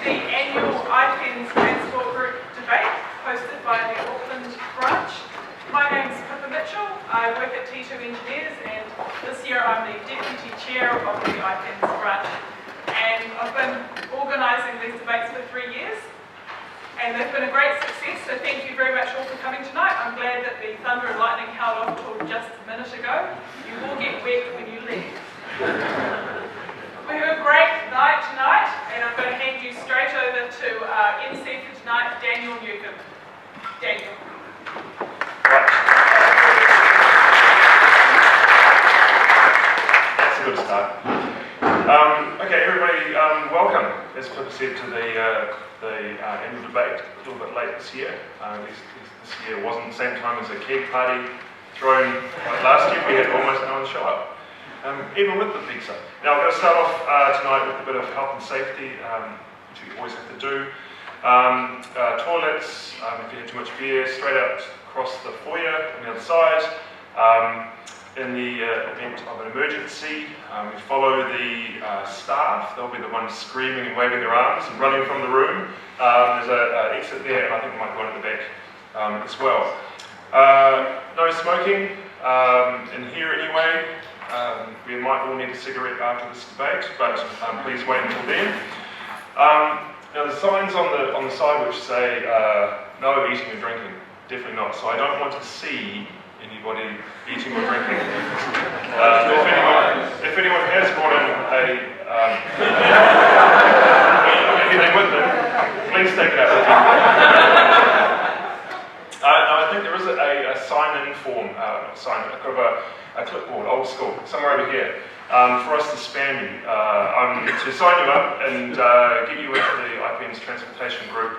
the annual IPENZ Transport Group debate hosted by the Auckland branch. My name's Mitchell. I work at T2 Engineers, and this year I'm the Deputy Chair of the IPENZ branch. And I've been organising these debates for 3 years, and they've been a great success, so thank you very much all for coming tonight. I'm glad that the thunder and lightning held off till just a minute ago. You will get wet when you leave. We have a great night tonight, and I'm going to hand you straight over to MC for tonight, Daniel Newcomb. Daniel. That's a good start. Okay, everybody, welcome, as Cliff said, to the annual debate. A little bit late this year. This year wasn't the same time as a keg party thrown last year. We had almost no one show up, even with the pizza. Now, we're going to start off tonight with a bit of health and safety, which you always have to do. Toilets, if you had too much beer, straight out across the foyer on the other side. In the event of an emergency, we follow the staff. They'll be the ones screaming and waving their arms and running from the room. There's an exit there, and I think we might go in the back as well. No smoking in here anyway. We might all need a cigarette after this debate, but please wait until then. Now the signs on the side which say no eating or drinking, definitely not. So I don't want to see anybody eating or drinking. If anyone has brought in anything with them, please take it out with you. No, I think there is a sign-in form, a clipboard, old school, somewhere over here, for us to spam you, to sign you up and get you into the IPENZ Transportation Group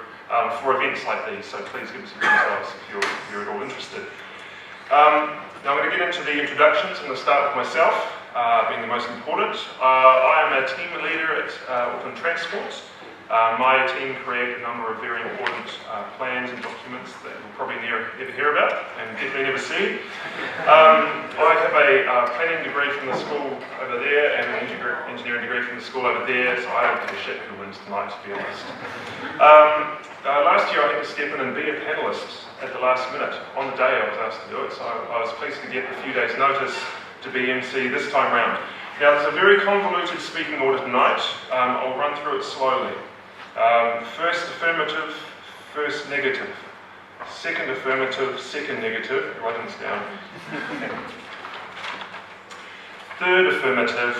for events like these. So please give us a details if you're at all interested. Now I'm going to get into the introductions. I'm going to start with myself, being the most important. I am a team leader at Auckland Transport. My team create a number of very important plans and documents that you'll probably never hear about and definitely never see. I have a planning degree from the school over there and an engineering degree from the school over there, so I don't give a shit who wins tonight, to be honest. Last year I had to step in and be a panellist at the last minute. On the day I was asked to do it, so I was pleased to get a few days' notice to be MC this time round. Now there's a very convoluted speaking order tonight. I'll run through it slowly. First affirmative, first negative. Second affirmative, second negative. Writing this down. Third affirmative,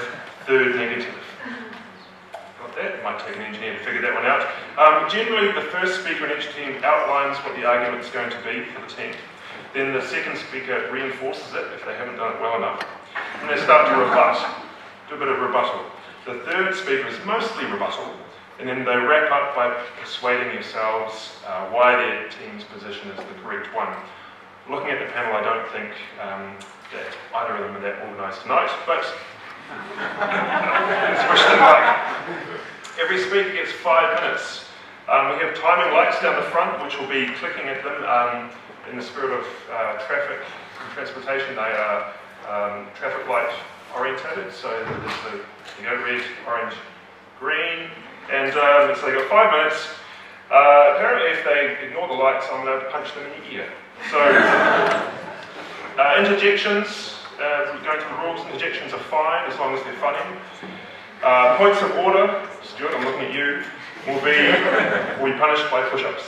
third negative. Got that? It might take an engineer to figure that one out. Generally, the first speaker in each team outlines what the argument's going to be for the team. Then the second speaker reinforces it if they haven't done it well enough. And they start to rebut, do a bit of rebuttal. The third speaker is mostly rebuttal, and then they wrap up by persuading yourselves why their team's position is the correct one. Looking at the panel, I don't think that either of them are that organised tonight, but let's wish them luck. Every speaker gets 5 minutes. We have timing lights down the front, which will be clicking at them in the spirit of traffic and transportation. They are traffic light orientated, so there's the red, orange, green, and so they've got 5 minutes. Apparently if they ignore the lights, I'm allowed to punch them in the ear. So, interjections, going to the rules, interjections are fine as long as they're funny. Points of order, Stuart, I'm looking at you, will be punished by push-ups.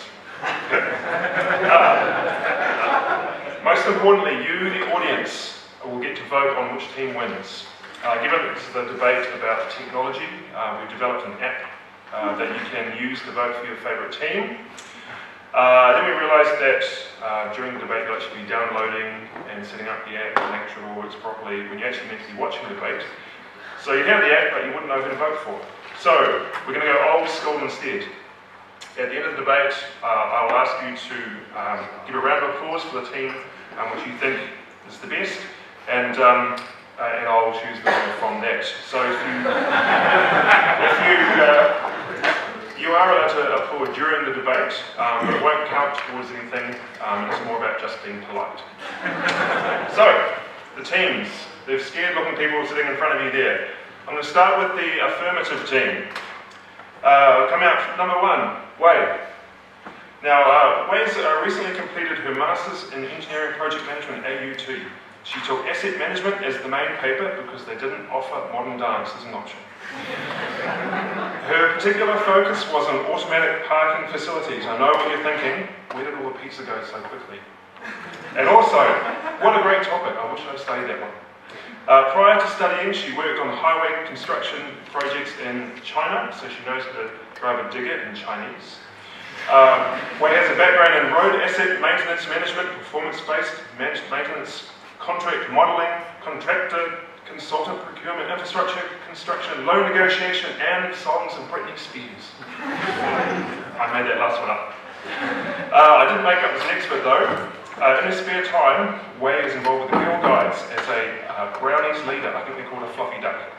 Most importantly, you, the audience, will get to vote on which team wins. Given it's the debate about technology, we've developed an app that you can use to vote for your favourite team. Then we realised that during the debate you'll actually be downloading and setting up the app and making sure it all works properly when you actually meant to be watching the debate. So you have the app, but you wouldn't know who to vote for. So we're going to go old school instead. At the end of the debate, I will ask you to give a round of applause for the team which you think is the best, and I'll choose the winner from that. So if you are allowed to applaud during the debate, but it won't count towards anything. It's more about just being polite. So the teams. They've scared-looking people sitting in front of you there. I'm going to start with the affirmative team. A come out number 1, Wei. Now, Wei's recently completed her Masters in Engineering Project Management AU2. She took Asset Management as the main paper because they didn't offer modern dance as an option. Her particular focus was on automatic parking facilities. I know what you're thinking, where did all the pizza go so quickly? And also, what a great topic, I wish I'd studied that one. Prior to studying, she worked on highway construction projects in China, so she knows how to drive a digger in Chinese. Wei has a background in road asset maintenance management, performance-based maintenance, contract modelling, contractor, consultant procurement, infrastructure construction, loan negotiation, and songs of Britney Spears. I made that last one up. I didn't make up as an expert though. In her spare time, Wei is involved with the Girl Guides as a brownies leader. I think they're called a fluffy duck.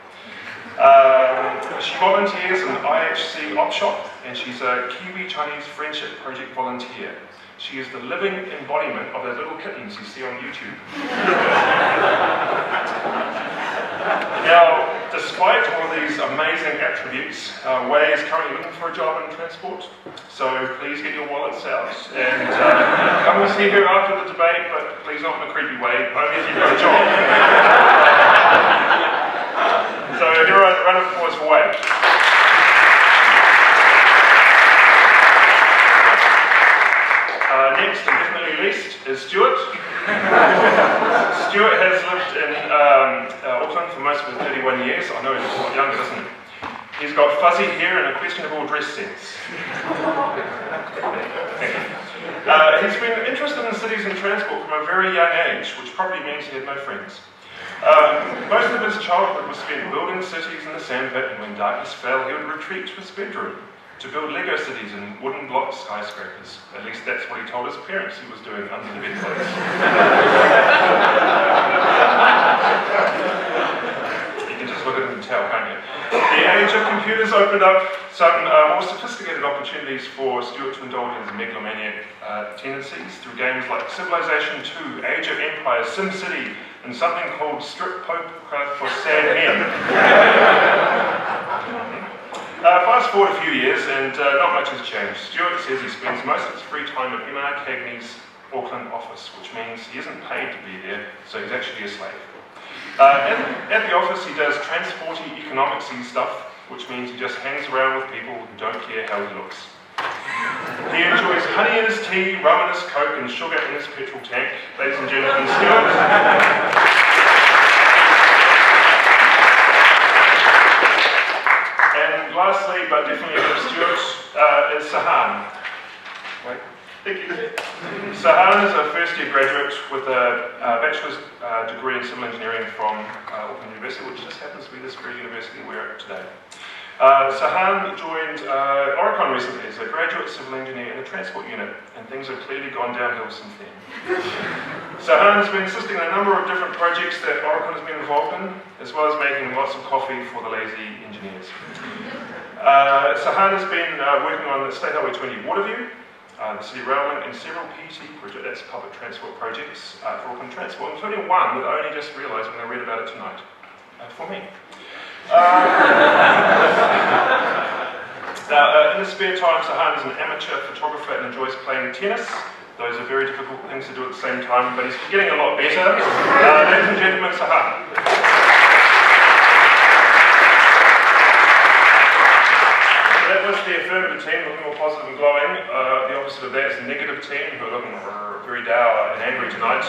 She volunteers in IHC Op Shop, and she's a Kiwi-Chinese Friendship Project volunteer. She is the living embodiment of those little kittens you see on YouTube. Now, despite all these amazing attributes, Wei is currently looking for a job in transport, so please get your wallets out and come and see her after the debate, but please not in a creepy way, only if you've got a job. So here are a round of applause for Wei. Next, and definitely least, is Stuart. Stuart has lived in Auckland for most of his 31 years. I know he looks a lot younger, doesn't he? He's got fuzzy hair and a questionable dress sense. He's been interested in cities and transport from a very young age, which probably means he had no friends. Most of his childhood was spent building cities in the sandpit, and when darkness fell, he would retreat to his bedroom to build Lego cities and wooden block skyscrapers. At least that's what he told his parents he was doing under the bedclothes. You can just look at him and tell, can't you? The age of computers opened up some more sophisticated opportunities for Stuart to indulge in his megalomaniac tendencies through games like Civilization 2, Age of Empires, SimCity, and something called Strip Poker for Sad Men. Fast forward a few years and not much has changed. Stuart says he spends most of his free time at M.R. Cagney's Auckland office, which means he isn't paid to be there, so he's actually a slave. At the office he does transporty economicsy stuff, which means he just hangs around with people who don't care how he looks. He enjoys honey in his tea, rum in his coke, and sugar in his petrol tank. Ladies and gentlemen, Stuart. Lastly, but definitely ahead of Stuart, is Sahan. Wait, thank you. Sahan is a first-year graduate with a bachelor's degree in civil engineering from Auckland University, which just happens to be this very university we're at today. Sahan joined Oricon recently as a graduate civil engineer in the transport unit, and things have clearly gone downhill since then. Sahan has been assisting in a number of different projects that Oricon has been involved in, as well as making lots of coffee for the lazy engineers. Sahan has been working on the State Highway 20 Waterview, the City Rail Link, and several PT projects, that's public transport projects for Auckland Transport, including one that I only just realised when I read about it tonight, for me. In his spare time, Sahan is an amateur photographer and enjoys playing tennis. Those are very difficult things to do at the same time, but he's getting a lot better. Ladies and gentlemen, Sahan. That was the affirmative team, looking all positive and glowing. The opposite of that is the negative team, who are looking very dour and angry tonight.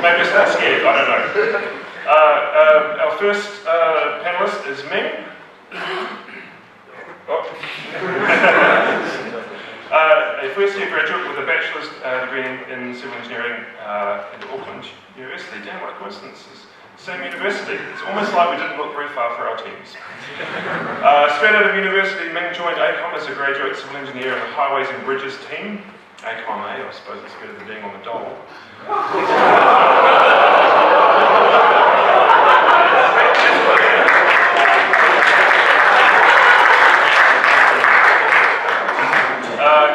Maybe just a bit scared, I don't know. Our first panellist is Ming. A first-year graduate with a bachelor's degree in civil engineering at Auckland University. Damn, what a coincidence. Same university. It's almost like we didn't look very far for our teams. Straight out of university, Ming joined ACOM as a graduate civil engineer in the Highways and Bridges team. ACOM, I suppose it's better than being on the dole.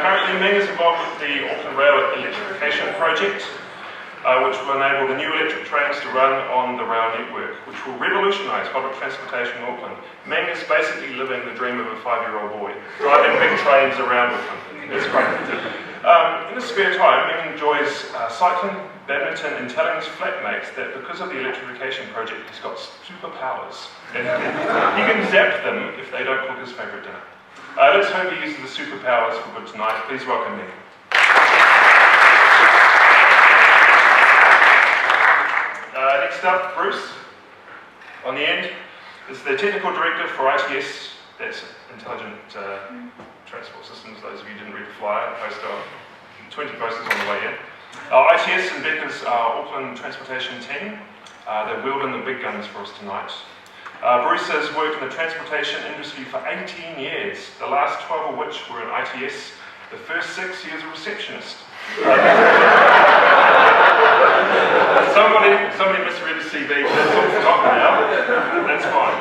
Currently, Ming is involved with the Auckland Rail Electrification Project, which will enable the new electric trains to run on the rail network, which will revolutionise public transportation in Auckland. Ming is living the dream of a 5-year-old boy, driving big trains around with him. It's great. In his spare time, he enjoys cycling, badminton, and telling his flatmates that because of the electrification project, he's got superpowers. And he can zap them if they don't cook his favourite dinner. Let's hope he uses the superpowers for good tonight. Please welcome me. Next up, Bruce, on the end, is the Technical Director for ITS, that's Intelligent Transport Systems. Those of you who didn't read the flyer, I posted 20 posters on the way in. ITS and Becca's Auckland Transportation team, they're wielding the big guns for us tonight. Bruce has worked in the transportation industry for 18 years, the last 12 of which were in ITS, the first 6 years a receptionist. Somebody misread his CV, but that's all forgotten now. That's fine.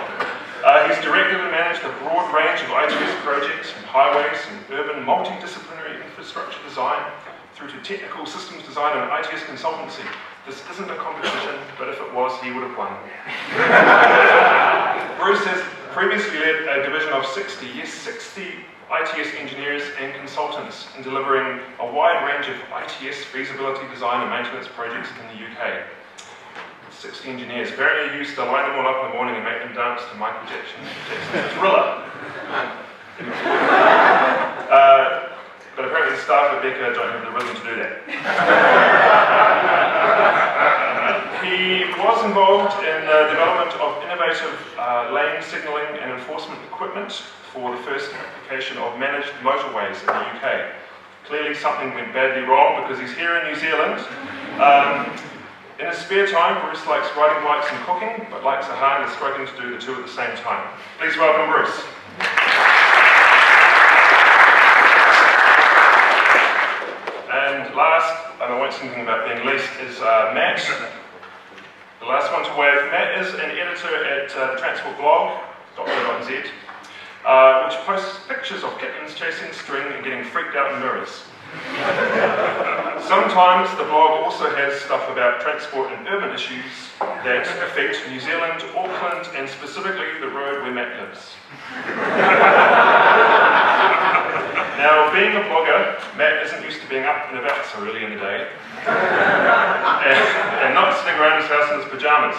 He's directed and managed a broad range of ITS projects from highways and urban multidisciplinary infrastructure design through to technical systems design and ITS consultancy. This isn't a competition, but if it was, he would have won. Bruce has previously led a division of 60 ITS engineers and consultants in delivering a wide range of ITS feasibility design and maintenance projects in the UK. 60 engineers. Apparently he used to line them all up in the morning and make them dance to Michael Jackson's Thriller. But apparently the staff at Becca don't have the rhythm to do that. He was involved in the development of innovative lane signalling and enforcement equipment for the first application of managed motorways in the UK. Clearly something went badly wrong because he's here in New Zealand. In his spare time, Bruce likes riding bikes and cooking, but likes a hand and struggling to do the two at the same time. Please welcome Bruce. And last, and I won't say anything about being least, is Matt. The last one to wave. Matt is an editor at the transport blog, .co.nz, which posts pictures of kittens chasing string and getting freaked out in mirrors. Sometimes the blog also has stuff about transport and urban issues that affect New Zealand, Auckland, and specifically the road where Matt lives. Now, being a blogger, Matt isn't used to being up and about so early in the day, and not sitting around his house in his pajamas.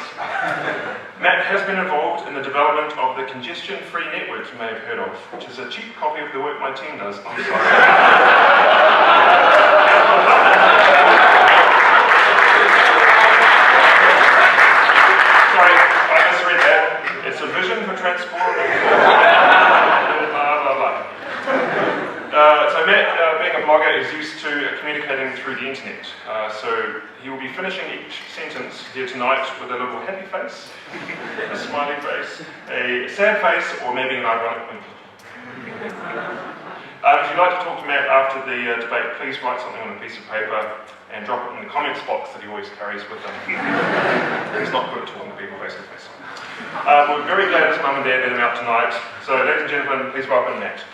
Matt has been involved in the development of the congestion-free network you may have heard of, which is a cheap copy of the work my team does on site. Sorry, I misread that. It's a vision for transport. Blah, blah, blah. So Matt, being a blogger, is used to communicating through the internet. So he will be finishing each sentence here tonight with a little happy face, a smiley face, a sad face, or maybe an ironic wink. If you'd like to talk to Matt after the debate, please write something on a piece of paper and drop it in the comments box that he always carries with him. He's not good at talking to people face to face. We're very glad his mum and dad let him out tonight. So ladies and gentlemen, please welcome Matt.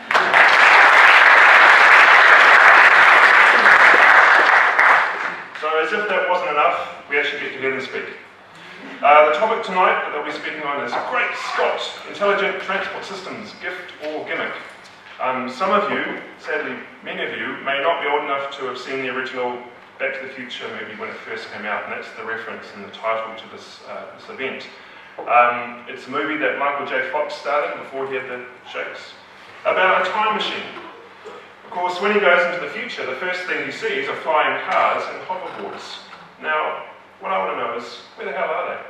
So as if that wasn't enough, we actually get to hear them speak. The topic tonight that they'll be speaking on is Great Scott! Intelligent Transport Systems, Gift or Gimmick. Some of you, sadly many of you, may not be old enough to have seen the original Back to the Future movie when it first came out, and that's the reference and the title to this event. It's a movie that Michael J. Fox starred in before he had the shakes, about a time machine. Of course, when he goes into the future, the first thing he sees are flying cars and hoverboards. Now, what I want to know is, where the hell are they?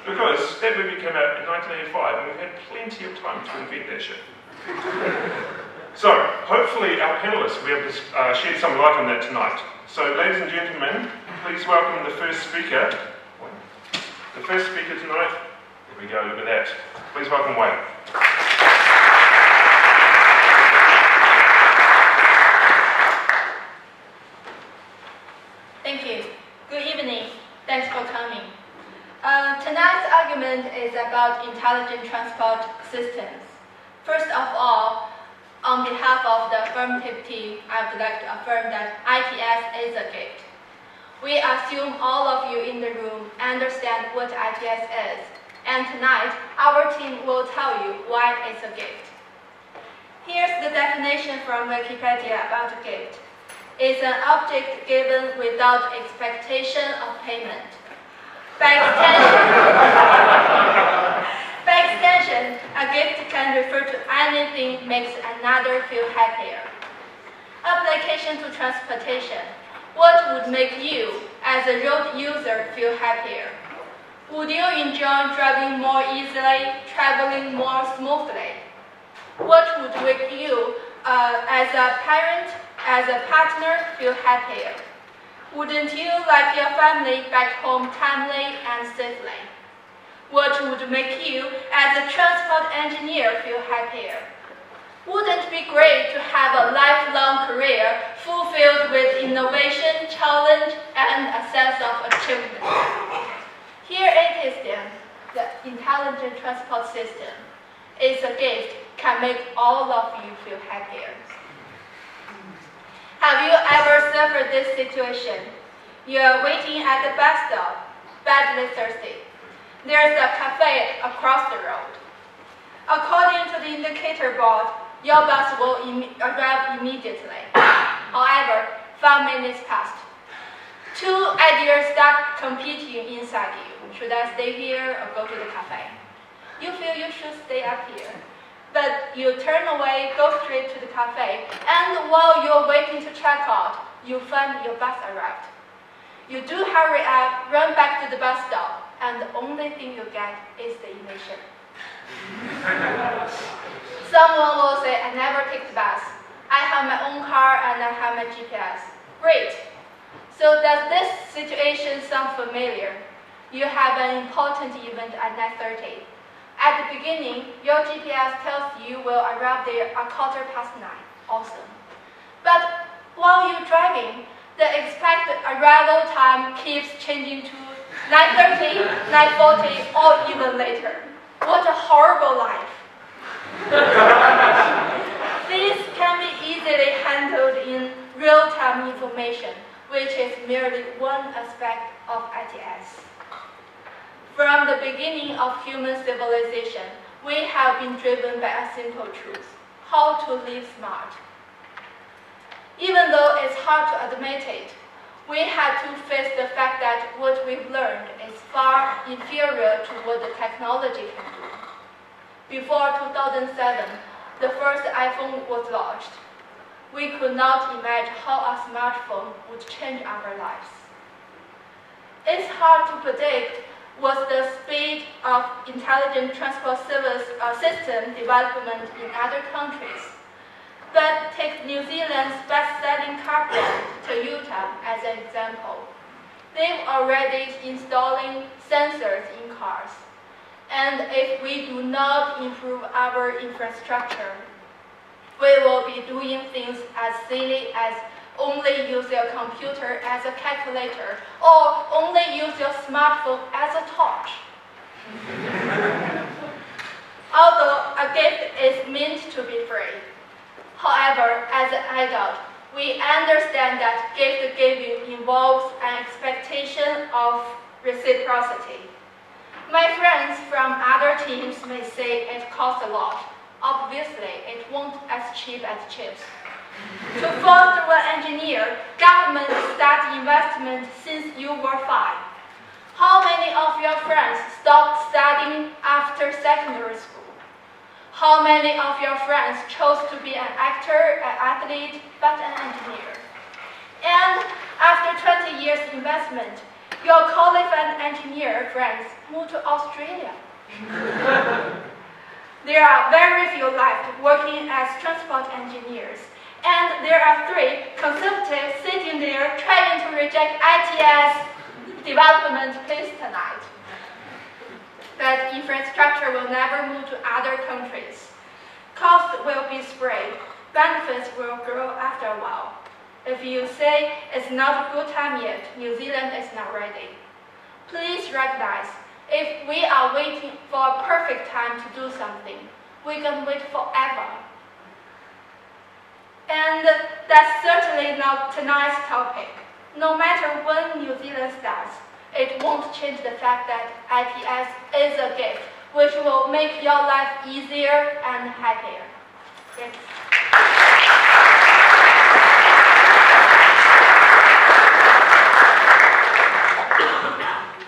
Because that movie came out in 1985 and we've had plenty of time to invent that shit. So, hopefully our panellists will be able to shed some light on that tonight. So, ladies and gentlemen, please welcome the first speaker. The first speaker tonight, there we go, look at that. Please welcome Wayne. Thank you. Good evening. Thanks for coming. Tonight's argument is about intelligent transport systems. First of all, on behalf of the affirmative team, I would like to affirm that ITS is a gift. We assume all of you in the room understand what ITS is And tonight, our team will tell you why it's a gift. Here's the definition from Wikipedia about a gift. It's an object given without expectation of payment. By extension, a gift can refer to anything makes another feel happier. Application to transportation. What would make you, as a road user, feel happier? Would you enjoy driving more easily, traveling more smoothly? What would make you, as a parent, as a partner, feel happier? Wouldn't you like your family back home timely and safely? What would make you, as a transport engineer, feel happier? Wouldn't it be great to have a lifelong career fulfilled with innovation, challenge, and a sense of achievement? Here it is then, the intelligent transport system. It's a gift, can make all of you feel happier. Have you ever suffered this situation? You are waiting at the bus stop, badly thirsty. There's a cafe across the road. According to the indicator board, your bus will arrive immediately. However, 5 minutes passed. Two ideas start competing inside you. Should I stay here or go to the cafe? You feel you should stay up here. But you turn away, go straight to the cafe, and while you're waiting to check out, you find your bus arrived. You do hurry up, run back to the bus stop, and the only thing you get is the elation. Someone will say, I never take the bus. I have my own car and I have my GPS. Great. So does this situation sound familiar? You have an important event at 9:30. At the beginning, your GPS tells you will arrive there at 9:15. Awesome. But while you're driving, the expected arrival time keeps changing to 9:30, 9:40, or even later. What a horrible life. This can be easily handled in real-time information, which is merely one aspect of ITS. From the beginning of human civilization, we have been driven by a simple truth: how to live smart. Even though it's hard to admit it, we had to face the fact that what we've learned is far inferior to what the technology can do. Before 2007, the first iPhone was launched. We could not imagine how a smartphone would change our lives. It's hard to predict what the speed of intelligent transport system development in other countries. But take New Zealand's best-selling car brand, Toyota, as an example. They've already installing sensors in cars. And if we do not improve our infrastructure, we will be doing things as silly as only use your computer as a calculator or only use your smartphone as a torch. Although a gift is meant to be free. However, as an adult, we understand that gift giving involves an expectation of reciprocity. My friends from other teams may say it costs a lot. Obviously, it won't as cheap as chips. To foster an engineer, government start investment since you were 5. How many of your friends stopped studying after secondary school? How many of your friends chose to be an actor, an athlete, but an engineer? And after 20 years investment, your qualified engineer friends moved to Australia. There are very few left working as transport engineers, and there are 3 conservatives sitting there trying to reject ITS development please tonight. But infrastructure will never move to other countries. Costs will be spread, benefits will grow after a while. If you say it's not a good time yet, New Zealand is not ready. Please recognize, if we are waiting for a perfect time to do something, we can wait forever. And that's certainly not tonight's topic. No matter when New Zealand starts, it won't change the fact that IPS is a gift, which will make your life easier and happier. Thanks.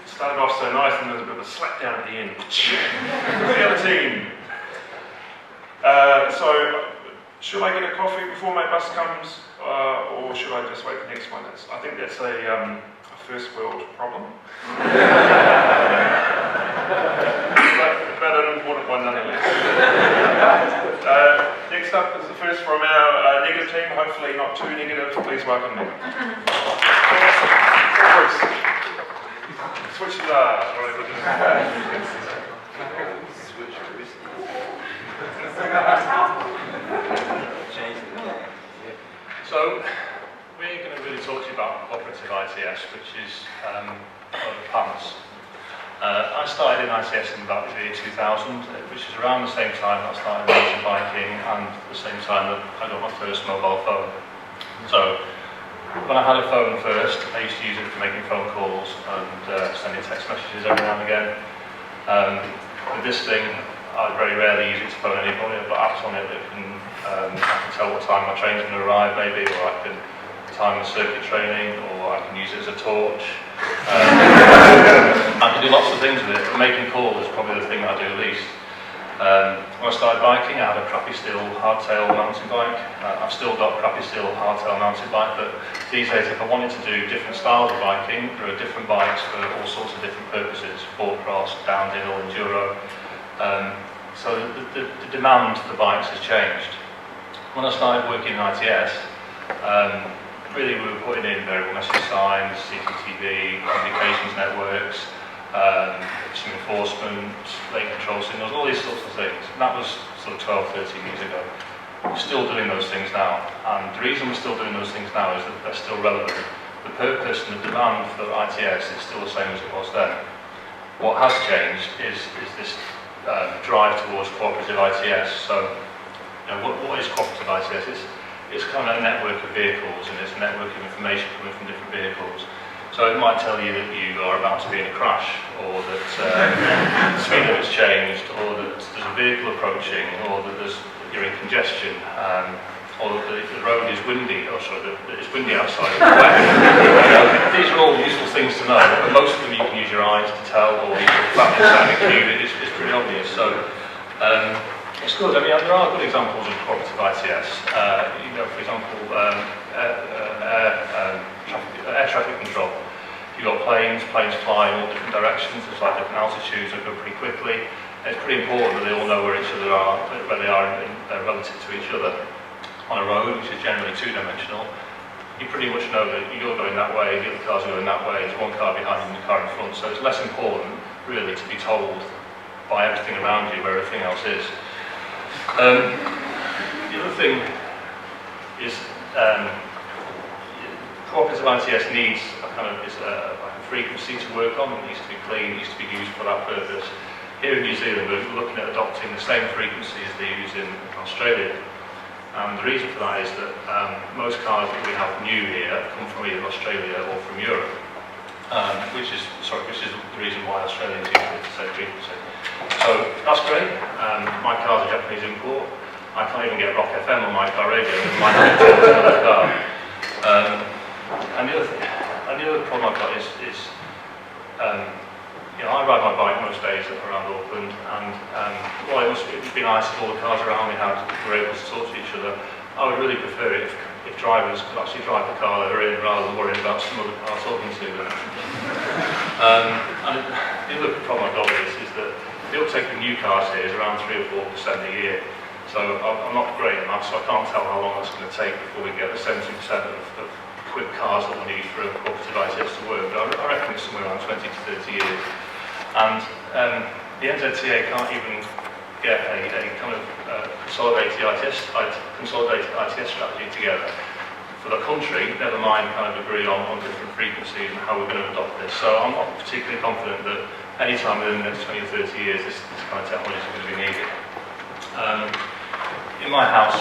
Started off so nice and there was a bit of a slap down at the end. The other team. So, should I get a coffee before my bus comes, or should I just wait for the next one? I think that's a first world problem. But an important one nonetheless. Next up is the first from our negative team, hopefully not too negative. Please welcome them. Switches are. So, we're going to really talk to you about cooperative ITS, which is PANS. I started in ITS in about the year 2000, which is around the same time that I started mountain biking and the same time that I got my first mobile phone. So, when I had a phone first, I used to use it for making phone calls and sending text messages every now and again. With this thing, I very rarely use it to phone anybody. I've got apps on it that can, I can tell what time my train's going to arrive maybe, or I can time the circuit training, or I can use it as a torch. I can do lots of things with it, but making calls is probably the thing that I do least. When I started biking, I had a crappy steel hardtail mountain bike. I've still got a crappy steel hardtail mountain bike, but these days if I wanted to do different styles of biking, there are different bikes for all sorts of different purposes, sport cross, downhill, enduro. So the demand for bikes has changed. When I started working in ITS, really we were putting in variable message signs, CCTV, communications networks, some enforcement, lane control signals, all these sorts of things. And that was sort of 12, 13 years ago. We're still doing those things now. And the reason we're still doing those things now is that they're still relevant. The purpose and the demand for ITS is still the same as it was then. What has changed is this drive towards cooperative ITS. So, you know, what is cooperative ITS? It's kind of a network of vehicles, and it's a network of information coming from different vehicles. So it might tell you that you are about to be in a crash, or that the speed limit's changed, or that there's a vehicle approaching, or that you're in congestion, or that the road is windy, or sorry, that it's windy outside. These are all useful things to know, but most of them you can use your eyes to tell, or you can flat inside a cube. It's pretty obvious. So it's good. I mean, there are good examples of cooperative ITS. You know, for example, air traffic control. You've got planes fly in all different directions, there's like different altitudes that go pretty quickly. It's pretty important that they all know where each other are, where they are relative to each other. On a road, which is generally two-dimensional, you pretty much know that you're going that way, the other car's going that way, there's one car behind you and the car in front, so it's less important, really, to be told by everything around you where everything else is. The other thing is cooperative ITS needs like a frequency to work on. It needs to be clean, it needs to be used for that purpose. Here in New Zealand, we're looking at adopting the same frequency as they use in Australia. And the reason for that is that most cars that we have new here come from either Australia or from Europe, which is the reason why Australians use the same frequency. So that's great. My car's a Japanese import. I can't even get Rock FM on my car radio. My another car. And the other problem I've got is you know, I ride my bike most days around Auckland, and while it would be nice if all the cars around me were able to talk to each other, I would really prefer it if drivers could actually drive the car they're in rather than worrying about some other car talking to them. And the other problem I've got with this is that the uptake of new cars here is around 3 or 4% a year. So I'm not great at maths, so I can't tell how long it's going to take before we get the 70% of quick cars that we need for a cooperative ITS to work. But I reckon it's somewhere around 20 to 30 years. And the NZTA can't even get a kind of consolidated ITS strategy together for the country, never mind kind of agree on different frequencies and how we're going to adopt this. So I'm not particularly confident that any time within the next 20 or 30 years this kind of technology is going to be needed. In my house,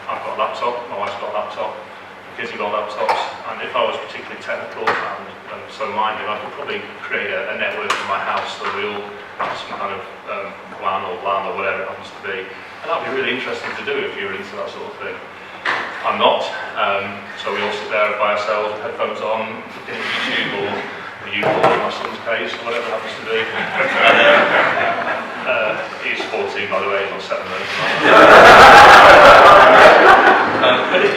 I've got a laptop, my wife's got a laptop, the kids have got laptops, and if I was particularly technical and so minded, I could probably create a network in my house so we all have some kind of WAN or LAN or whatever it happens to be. And that would be really interesting to do if you're into that sort of thing. I'm not, so we all sit there by ourselves with headphones on, looking at YouTube or YouTube or my son's case or whatever it happens to be. He's 14 by the way, he's not 7 minutes.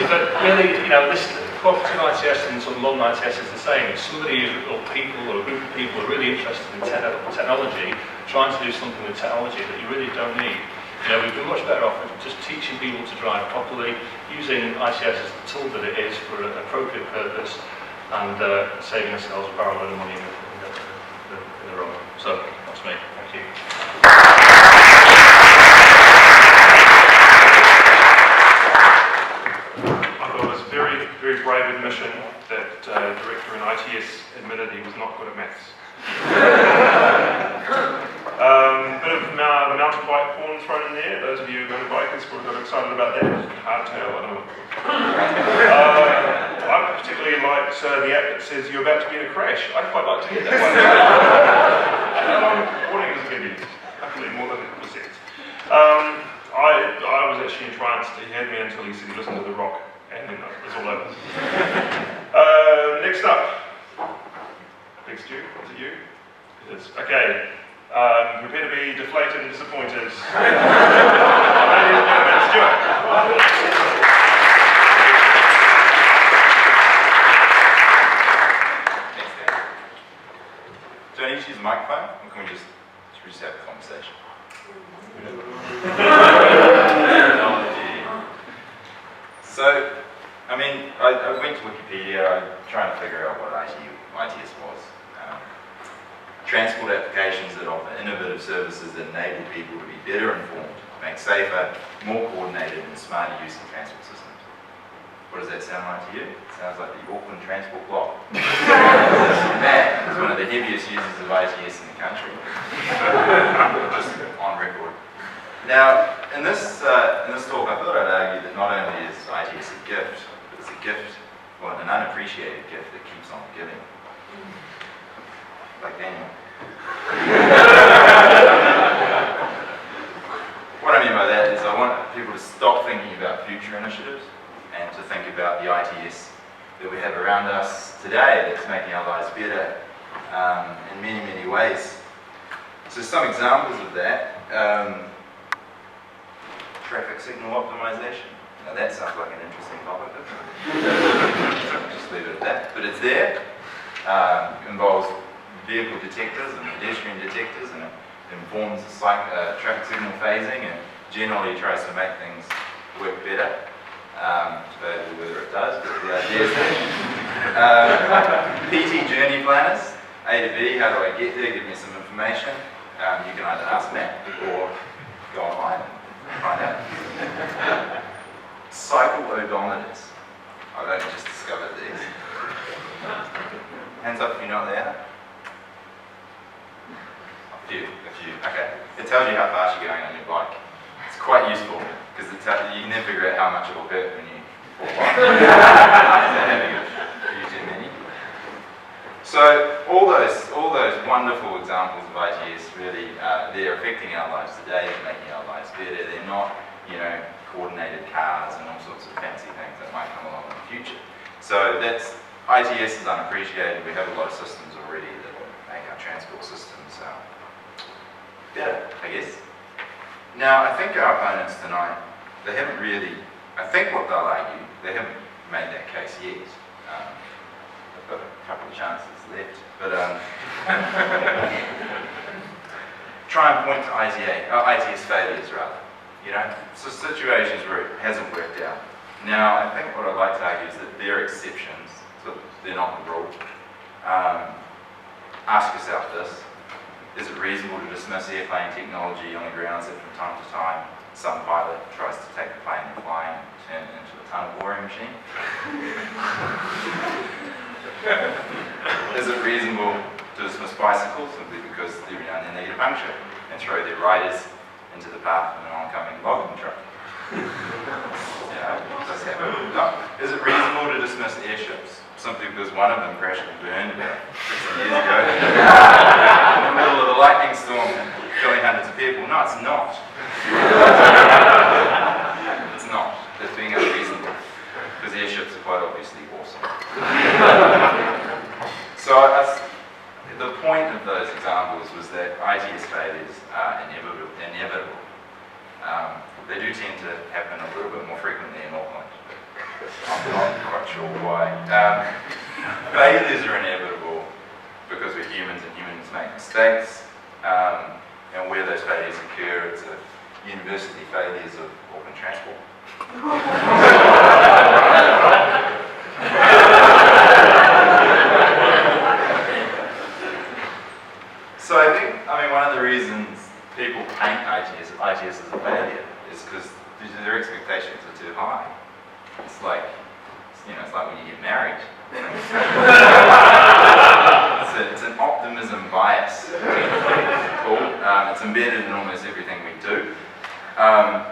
But really, you know, this cooperative ITS and sort of modern ITS is the same. It's somebody or people or a group of people are really interested in technology, trying to do something with technology that you really don't need. You know, we'd be much better off just teaching people to drive properly, using ITS as the tool that it is for an appropriate purpose, and saving ourselves a barrel load of money in the wrong. So, that's me. Thank you. I thought it was a very, very brave admission that director in ITS admitted he was not good at maths. Bit of mountain bike porn thrown in there. Those of you who are mountain bikers would have got excited about that. Hardtail, I don't know. I particularly liked the app that says you're about to be in a crash. I'd quite like to hear that one. How long warning is it going to be? Hopefully more than a second. I was actually entranced. He had me until he said he listened to The Rock, and then it was all over. Next up. Big Stu, is it you? It is. Okay. Prepare to be deflated and disappointed. Ladies and gentlemen, Stuart. Thanks, Dan. Do I need to use a microphone, or can we just have a conversation? So, I mean, I went to Wikipedia, I'm trying to figure out what ITS was. Transport applications that offer innovative services that enable people to be better informed, make safer, more coordinated and smarter use of transport systems. What does that sound like to you? It sounds like the Auckland Transport Block. Matt is one of the heaviest users of ITS in the country. Just on record. Now, in this talk, I thought I'd argue that not only is ITS a gift, but it's a gift, well, an unappreciated gift that keeps on giving. Like Daniel. What I mean by that is I want people to stop thinking about future initiatives and to think about the ITS that we have around us today that's making our lives better in many, many ways. So some examples of that, traffic signal optimization. Now that sounds like an interesting topic, doesn't it? Just leave it at that. But it's there. Involves vehicle detectors and pedestrian detectors, and it informs traffic signal phasing and generally tries to make things work better. Debatable whether it does, but the idea is there. PT journey planners, A to B, how do I get there? Give me some information. You can either ask Matt or go online and find out. Cycle odometers. I've only just discovered these. Hands up if you know what they are. A few. Okay. It tells you how fast you're going on your bike. It's quite useful because you can then figure out how much it will hurt when you fall off. Having a few too many. So all those wonderful examples of ITS really they're affecting our lives today. They're making our lives better. They're not, coordinated cars and all sorts of fancy things that might come along in the future. So ITS is unappreciated. We have a lot of systems already that will make our transport systems better, I guess. Now, I think our opponents tonight, they haven't really, I think what they'll argue, they haven't made that case yet. They've got a couple of chances left, but try and point to ITS failures rather. So situations where it hasn't worked out. Now, I think what I'd like to argue is that they're exceptions, so they're not the rule. Ask yourself this. Is it reasonable to dismiss airplane technology on the grounds that from time to time some pilot tries to take the plane they're flying and turn it into a tunnel boring machine? Is it reasonable to dismiss bicycles simply because every now and then they get a puncture and throw their riders into the path of an oncoming logging truck? Does happen. No. Is it reasonable to dismiss airships simply because one of them crashed and burned about 60 years ago in the middle of a lightning storm, killing hundreds of people. No, it's not. It's not. It's being unreasonable, because airships are quite obviously awesome. So the point of those examples was that ITS failures are inevitable. They do tend to happen a little bit more frequently in Auckland. I'm not quite sure why. Failures are inevitable because we're humans and humans make mistakes. And where those failures occur, it's a university failures of Auckland Transport. So I mean, one of the reasons people paint ITS as a failure is because their expectations are too high. It's like, it's like when you get married. It's an optimism bias. It's embedded in almost everything we do.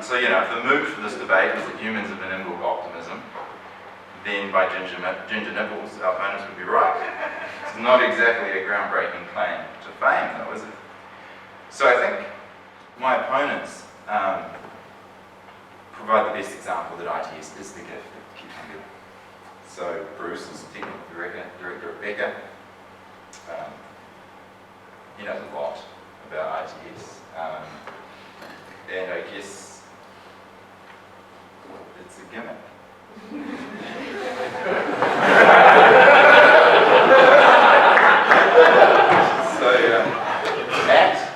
So if the mood for this debate is that humans have an inbuilt optimism, then by Ginger Nibbles, our opponents would be right. It's not exactly a groundbreaking claim to fame, though, is it? So I think my opponents provide the best example that ITS is the gift that keeps on giving. So Bruce is technical director at Becca. He knows a lot about ITS. And I guess it's a gimmick.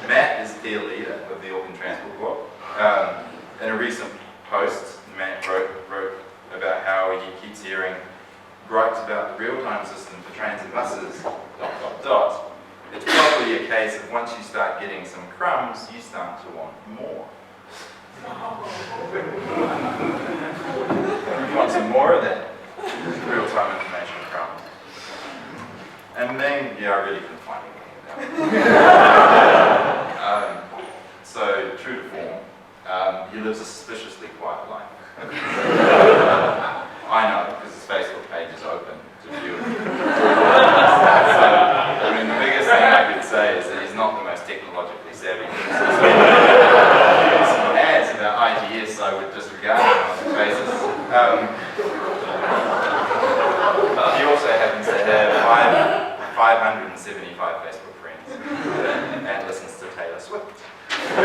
Matt is their leader of the Auckland Transport Club. In a recent post, Matt wrote about how he keeps hearing gripes about the real-time system for trains and buses, ... It's probably a case of once you start getting some crumbs, you start to want more. You want some more of that real-time information crumbs. And then, I really couldn't find anything about it. So, true to form, he lives a suspiciously quiet life. I know, because his Facebook page is open to view. The biggest thing I could say is that he's not the most technologically savvy person. Some ads about ITS I would disregard on the basis. He also happens to have 575 Facebook friends and listens to Taylor Swift. Thank you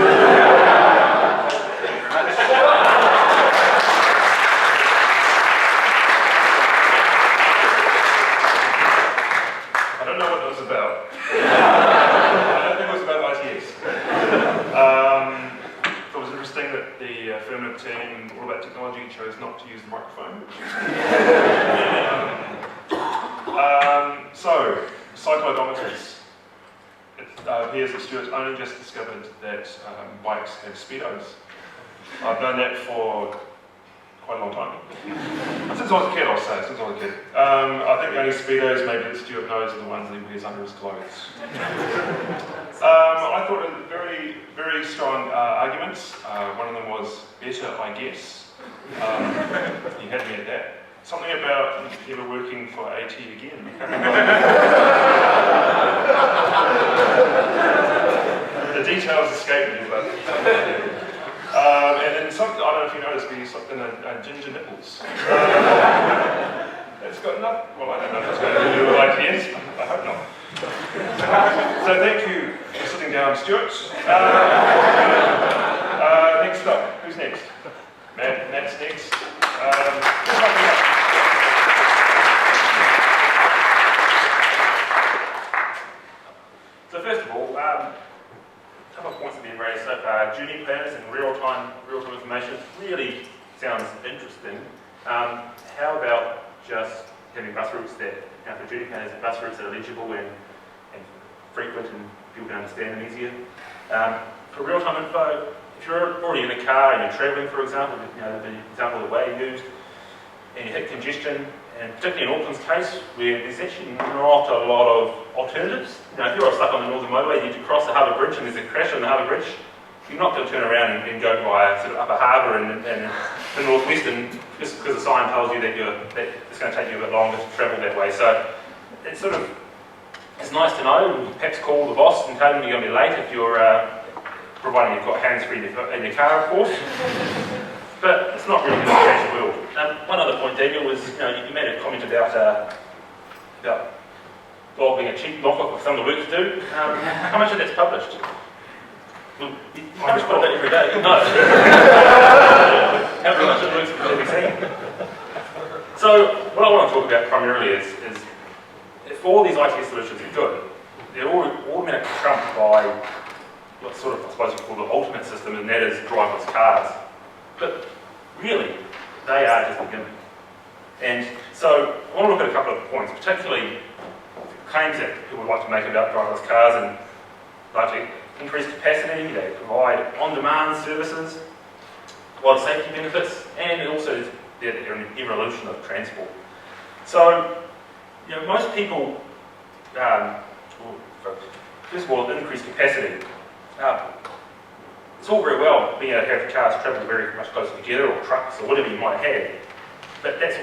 very much. I don't know what that was about. I don't think it was about ITS. It was interesting that the affirmative team, all about technology, chose not to use the microphone. So, cyclodometers. It appears that Stuart's only just discovered that bikes have speedos. I've known that for quite a long time. Since I was a kid, I'll say, since I was a kid. I think the only speedos maybe that Stuart knows are the ones that he wears under his clothes. I thought it was very, very strong arguments. One of them was better, I guess. He had me at that. Something about never working for AT again. The details escape me, but... and then something, I don't know if you noticed, but he's something a ginger nipples. It's got nothing, well, I don't know if it's got anything to do with ITS, I hope not. So thank you for sitting down, Stuart. Next up, who's next? Matt's next. So first of all, a couple of points have been raised so far. Journey planners and real-time information really sounds interesting. How about just having bus routes that, for journey planners, bus routes that are legible and frequent and people can understand them easier? For real-time info, if you're already in a car and you're travelling, for example, the example of the way used, and you hit congestion, and particularly in Auckland's case, where there's actually not a lot of alternatives. If you're stuck on the Northern Motorway, you need to cross the Harbour Bridge and there's a crash on the Harbour Bridge, you're not going to turn around and go via sort of Upper Harbour and the northwestern just because the sign tells you that it's going to take you a bit longer to travel that way. So it's sort of, it's nice to know, and perhaps call the boss and tell them you're going to be late if you're, providing you've got hands-free in your car, of course. But it's not really going to change the world. One other point, Daniel, was you made a comment about Bob being a cheap knockoff of some of the work to do. How much of that's published? Well, you publish quite a bit every day. No. How much of the work's going to be seen? So what I want to talk about primarily is if all these IT solutions are good, they're all automatically trumped by what sort of, I suppose you call the ultimate system, and that is driverless cars. But really, they are just a gimmick. And so I want to look at a couple of points, particularly claims that people would like to make about driverless cars and like to increase capacity, they provide on-demand services, a lot of safety benefits, and also they're an evolution of transport. So, most people, first of all, increased capacity. It's all very well being able to have cars travel very much closer together, or trucks, or whatever you might have, but that's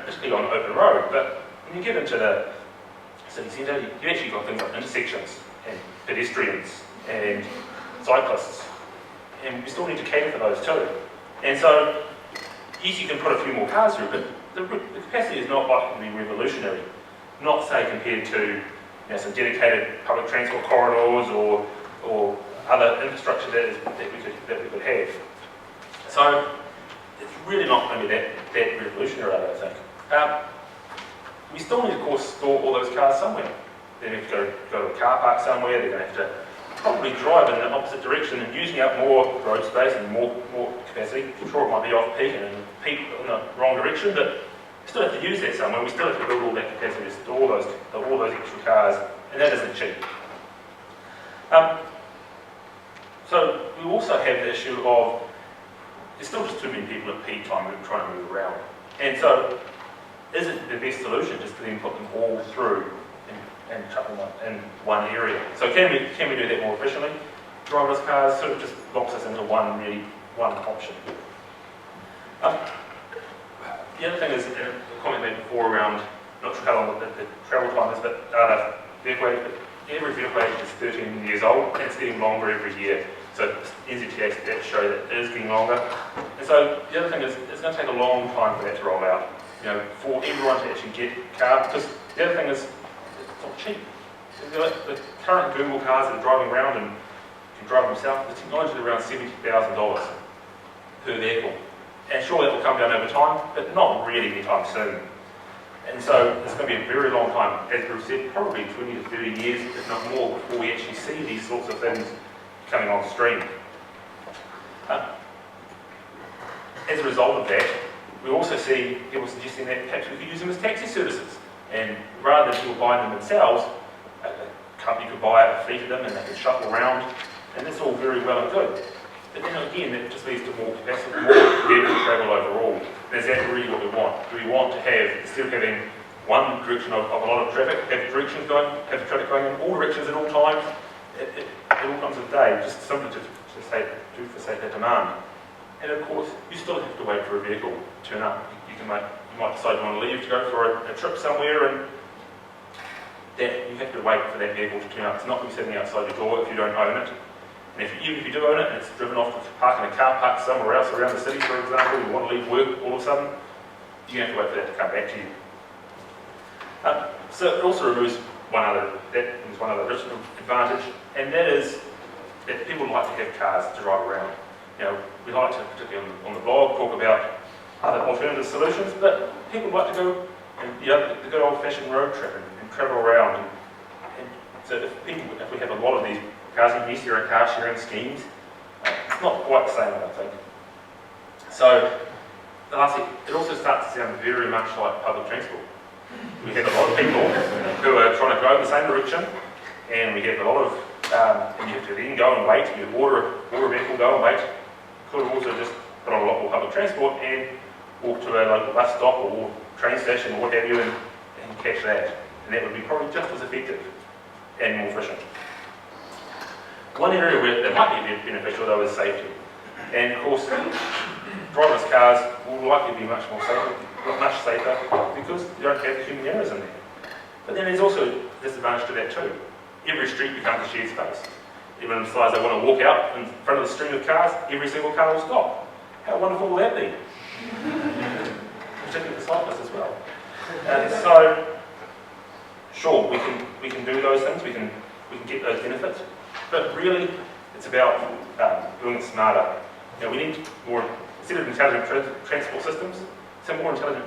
particularly on open road. But when you get into the city centre, you've actually got things like intersections and pedestrians and cyclists, and we still need to cater for those too. And so, yes, you can put a few more cars through, but the capacity is not likely to be revolutionary. Not, say, compared to some dedicated public transport corridors or other infrastructure that we could have. So it's really not going to be that revolutionary, I don't think. We still need, of course, store all those cars somewhere. They have to go to a car park somewhere. They're going to have to probably drive in the opposite direction and using up more road space and more capacity. I'm sure it might be off-peak and peak in the wrong direction, but we still have to use that somewhere. We still have to build all that capacity to store all those extra cars, and that isn't cheap. So we also have the issue of there's still just too many people at peak time trying to move around. And so is it the best solution just to then put them all through and chuck them in one area? So can we do that more efficiently? Driverless cars sort of just locks us into one option. The other thing is, a comment made before around, not sure how long the travel time is, but every vehicle age is 13 years old, and it's getting longer every year. So NZTA stats show that it is getting longer. And so the other thing is, it's going to take a long time for that to roll out. For everyone to actually get cars, because the other thing is, it's not cheap. The current Google cars that are driving around and can drive themselves, the technology is around $70,000 per vehicle. And sure, that will come down over time, but not really anytime soon. And so it's going to be a very long time, as Bruce said, probably 20 to 30 years, if not more, before we actually see these sorts of things coming on stream. As a result of that, we also see people suggesting that perhaps we could use them as taxi services. And rather than people buying them themselves, a company could buy a fleet of them and they could shuttle around, and that's all very well and good. But then again, that just leads to more capacity, more vehicle travel overall. And is that really what we want? Do we want to have, instead of having one direction of a lot of traffic, have traffic going in all directions at all times, at all times of the day, just simply to facilitate demand? And of course, you still have to wait for a vehicle to turn up. You might decide you want to leave to go for a trip somewhere, and that you have to wait for that vehicle to turn up. It's not going to be sitting outside your door if you don't own it. And even if you do own it and it's driven off to park in a car park somewhere else around the city, for example, you want to leave work all of a sudden, you have to wait for that to come back to you. So it also removes one other advantage, and that is that people like to have cars to drive around. We like to, particularly on the blog, talk about other alternative solutions, but people like to go and the good old-fashioned road trip and travel around. And so if we have a lot of these cars, and yes, there are car sharing schemes, it's not quite the same, I don't think. So, lastly, it also starts to sound very much like public transport. We have a lot of people who are trying to go in the same direction, and we have a lot of, and you have to then go and wait, you order a vehicle, go and wait. You could also just put on a lot more public transport and walk to a local bus stop or train station or what have you and catch that. And that would be probably just as effective and more efficient. One area where that might be beneficial though is safety. And of course, driverless cars will likely be much safer because you don't have the human errors in there. But then there's also a disadvantage to that too. Every street becomes a shared space. Everyone decides they want to walk out in front of the stream of cars, every single car will stop. How wonderful will that be? Particularly for cyclists as well. And so, sure, we can do those things, we can get those benefits, but really it's about doing it smarter. You know, we need more, instead of intelligent transport systems, some more intelligent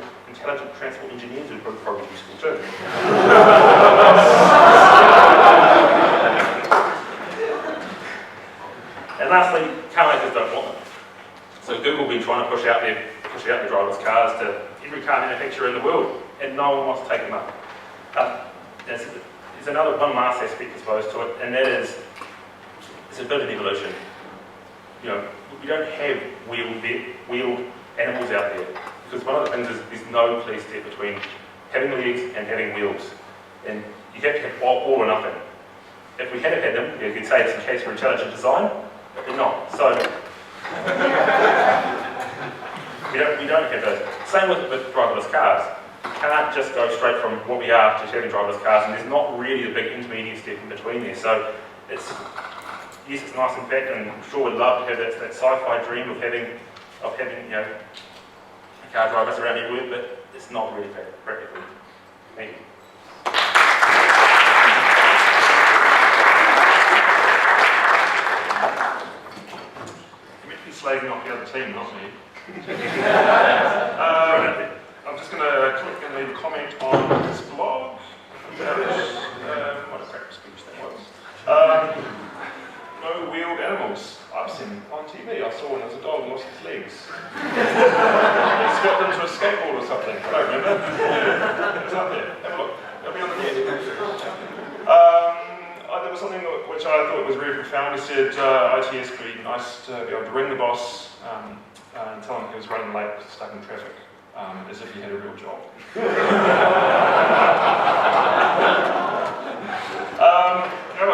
transport engineers would probably be useful too. And lastly, car makers don't want them. So Google been trying to push out their driverless cars to every car manufacturer in the world, and no one wants to take them up. There's another one last aspect, I suppose, to it, and that is it's a bit of evolution. You know, we don't have wheeled animals out there because one of the things is there's no clear step between having legs and having wheels, and you have to have all or nothing. If we hadn't had them, you could say it's a case for intelligent design, but they're not. So we don't have those. Same with driverless cars. You can't just go straight from what we are to having driverless cars, and there's not really a big intermediate step in between there. So yes, it's nice in fact, and I'm sure we'd love to have that sci-fi dream of having you know car drivers around everywhere, but it's not really practical. Thank you. Slaving off the other team, not me. I'm just going to click and leave a comment on this blog about what a crap speech that was. No wheeled animals. I've seen them on TV. I saw one as a dog and lost his legs. He swapped into a skateboard or something. I don't remember. It's up there. Have a look. It'll be on the net. There was something which I thought was very profound. He said, ITS would be nice to be able to ring the boss and tell him he was running late, stuck in traffic, as if he had a real job.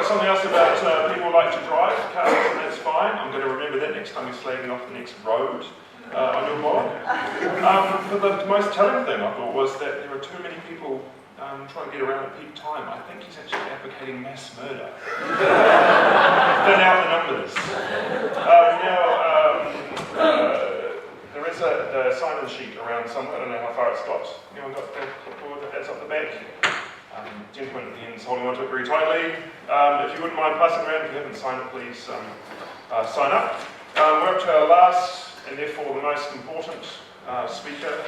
Something else about people like to drive cars, and that's fine. I'm going to remember that next time you're slagging off the next road on your blog. But the most telling thing I thought was that there are too many people trying to get around at peak time. I think he's actually advocating mass murder. Thin out the numbers. There is a sign-in sheet around somewhere. I don't know how far it's got. Anyone got the clipboard that adds up the back? Gentleman at the end is holding onto it very tightly. If you wouldn't mind passing around, if you haven't signed up, please sign up. We're up to our last and therefore the most important speaker,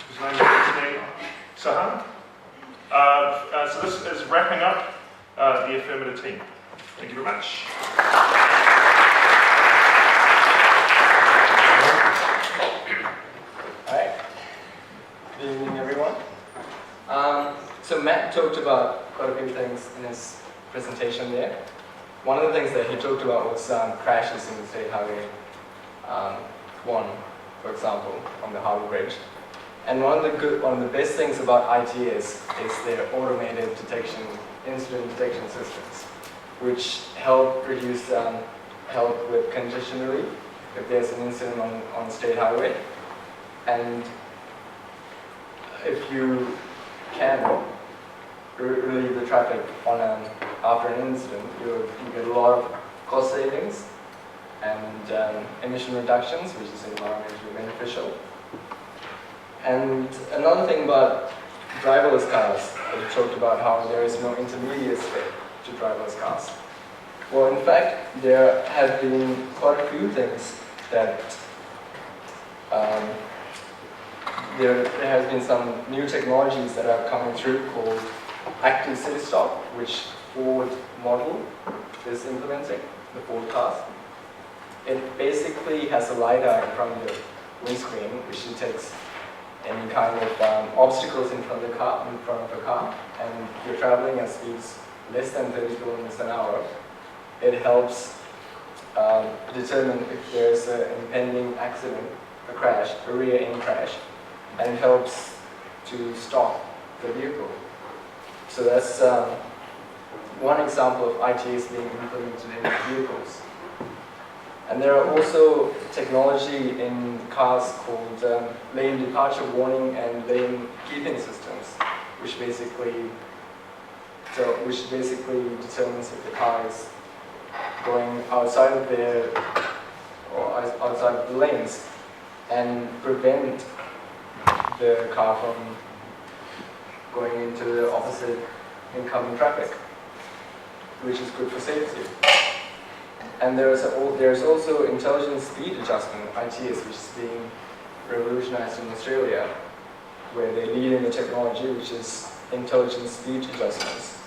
whose name is Sahan. So this is wrapping up the affirmative team. Thank you very much. Alright. Good evening, everyone. So Matt talked about quite a few things in his presentation there. One of the things that he talked about was crashes in the State Highway 1, for example, on the Harbour Bridge. And one of the best things about ITS is their automated incident detection systems, which help reduce help with congestion relief if there's an incident on the State Highway. And if you can relieve the traffic after an incident, you get a lot of cost savings and emission reductions, which is environmentally beneficial. And another thing about driverless cars, we talked about how there is no intermediate step to driverless cars. Well, in fact, there have been quite a few things that there has been some new technologies that are coming through called active city stop, which Ford model is implementing, the Ford cars. It basically has a LiDAR in front of your windscreen, which detects any kind of obstacles in front of the car, and you're traveling at speeds less than 30 kilometers an hour. It helps determine if there's an impending accident, a crash, a rear-end crash, and it helps to stop the vehicle. So that's one example of ITS being implemented in vehicles. And there are also technology in cars called lane departure warning and lane keeping systems, which basically determines if the car is going outside of outside of the lanes and prevent the car from going into the opposite incoming traffic, which is good for safety. And there's also intelligent speed adjustment, ITS, which is being revolutionized in Australia, where they lead in the technology, which is intelligent speed adjustments,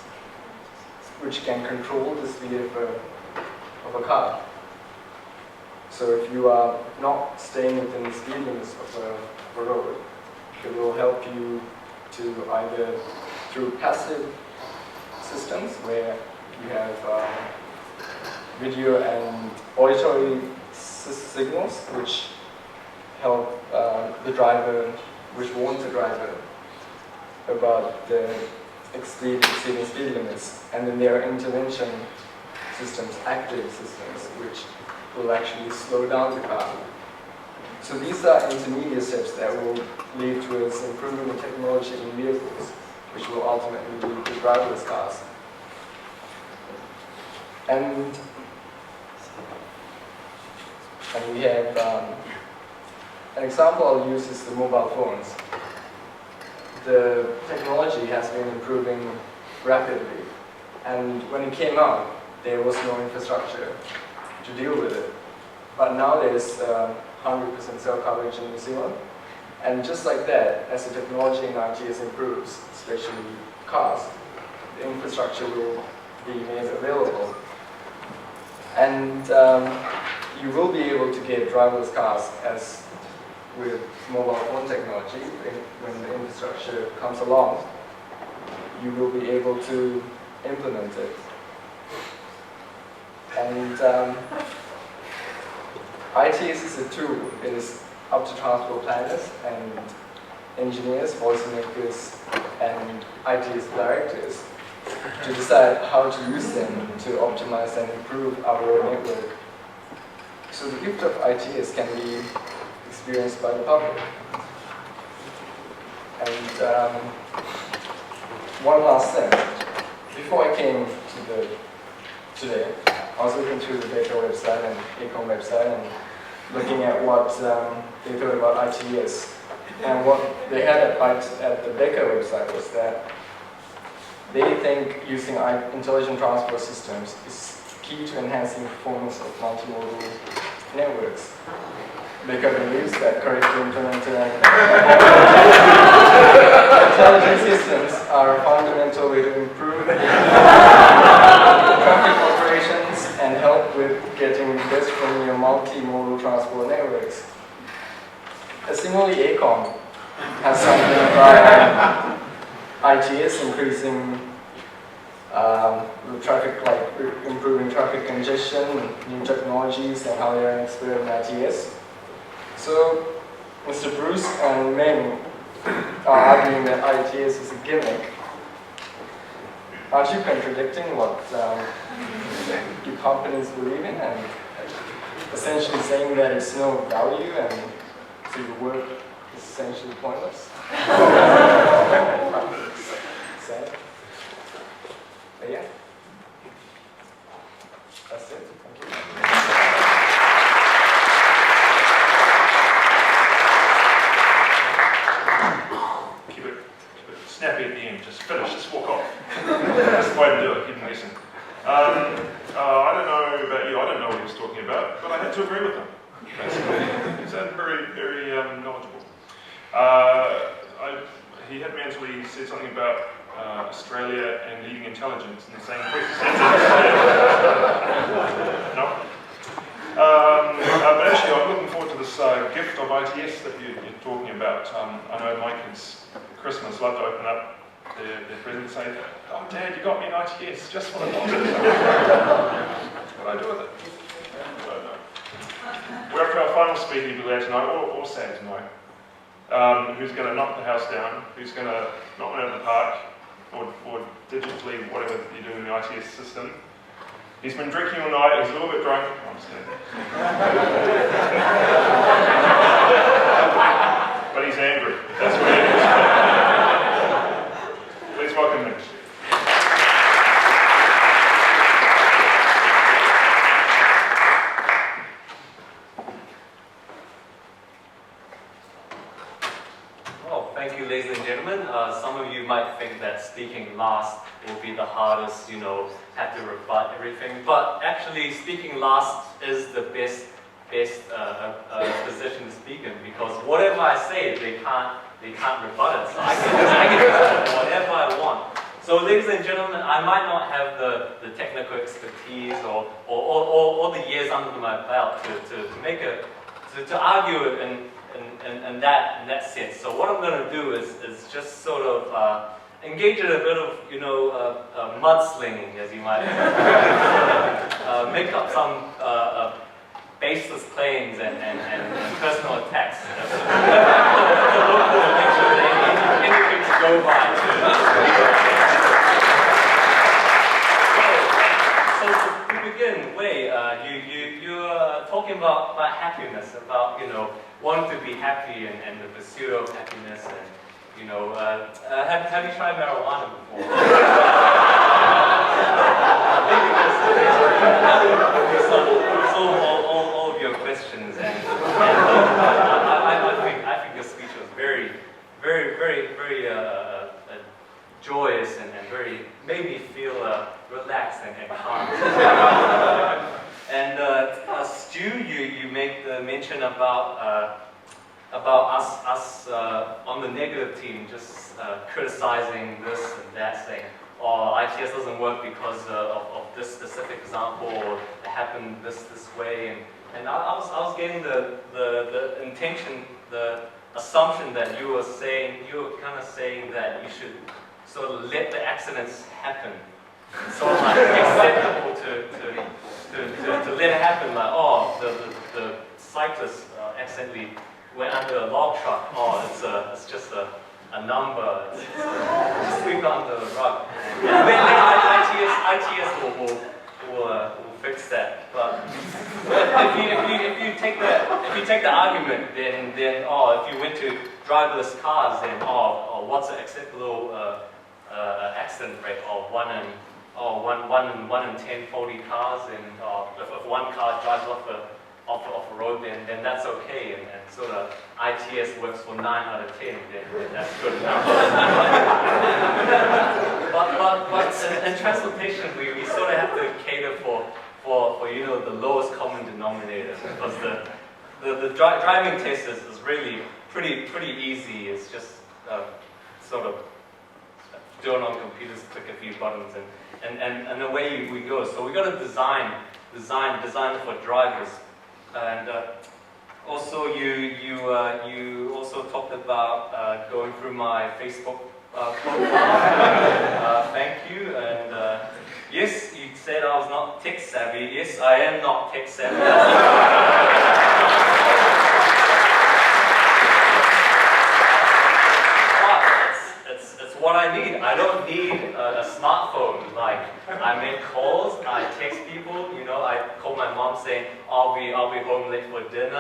which can control the speed of a car. So if you are not staying within the speed limits of a road, it will help you to either through passive systems where you have video and auditory signals which help the driver, which warns the driver about the exceeding speed limits, and then there are intervention systems, active systems, which will actually slow down the car. So these are intermediate steps that will lead towards improving the technology in vehicles, which will ultimately lead to driverless cars. And we have an example I'll use is the mobile phones. The technology has been improving rapidly, and when it came out, there was no infrastructure to deal with it. But now there's 100% cell coverage in New Zealand, and just like that, as the technology in ITS improves, especially cars, the infrastructure will be made available. And you will be able to get driverless cars as with mobile phone technology. When the infrastructure comes along, you will be able to implement it. And ITS is a tool. It is up to transport planners and engineers, policymakers, and ITS directors to decide how to use them to optimize and improve our road network. So the gift of ITS can be experienced by the public. And one last thing. Before I came to today, I was looking through the Baker website and Econ website and looking at what they thought about ITS. And what they had at the Baker website was that they think using intelligent transport systems is key to enhancing performance of multimodal networks. Baker believes that correctly implemented intelligent systems are a fundamental way to improve traffic operations and help with getting the best from your multimodal transport networks. Similarly, Econ has something about ITS increasing the traffic, like improving traffic congestion, new technologies, and how they're an expert in ITS. So, Mr. Bruce and Meng are arguing that ITS is a gimmick. Aren't you contradicting what your companies believe in and essentially saying that it's no value and so your work is essentially pointless? Sad. But yeah, that's it. Thank you. Keep it snappy at the end. Just finish. Just walk off. That's the way to do it. Keep them guessing. I don't know about you. I don't know what he was talking about, but I had to agree with him. Basically, he sounded very, very knowledgeable. He had me until he said something about Australia and leading intelligence in the same sentence. No. But actually, I'm looking forward to this gift of ITS that you're talking about. I know my kids at Christmas love to open up their present and say, "Oh, Dad, you got me an ITS, just what I wanted." What do I do with it? I don't know. We're up to our final speaker, you'll be glad to know, or sad to know. Who's going to knock the house down, who's going to knock me out of the park, or digitally, whatever you do in the ITS system. He's been drinking all night, he's a little bit drunk. Oh, I'm just kidding. But he's angry. That's what he is. Please welcome him. Well, thank you, ladies and gentlemen. Some of you might think that speaking last will be the hardest, have to rebut everything. But actually, speaking last is the best position to speak in, because whatever I say, they can't rebut it. So I can say whatever I want. So, ladies and gentlemen, I might not have the technical expertise or the years under my belt to argue it in that sense. So what I'm going to do is just sort of engage in a bit of mudslinging, as you might make up some baseless claims and personal attacks. Anything to go by. So to begin, Wei, you're talking about happiness, about wanting to be happy and the pursuit of happiness, and have you tried marijuana before? So all of your questions, and I think your speech was very joyous and made me feel relaxed and calm. And Stu, you make the mention about us on the negative team just criticizing this and that, saying, "Oh, ITS doesn't work because of this specific example, or it happened this way." And I was getting the intention, the assumption that you were kind of saying that you should sort of let the accidents happen. So like acceptable to let it happen, like, oh, the cyclist accidentally went under a log truck. Oh, it's just a number. It's sweep it under the rug. And then ITS will fix that. But if you take the argument, then if you went to driverless cars, then what's an acceptable accident rate of 1 in 10 faulty cars, and if one car drives off a road, then that's okay, and sort of ITS works for 9 out of 10, then that's good enough. but in transportation, we sort of have to cater for the lowest common denominator, because the driving test is really pretty easy. It's just sort of do it on computers, click a few buttons, and away we go. So we got to design for drivers. And also you also talked about going through my Facebook profile. Thank you. And yes, you said I was not tech savvy. Yes, I am not tech savvy. What I need. I don't need a smartphone. Like, I make calls, I text people, I call my mom saying, I'll be home late for dinner.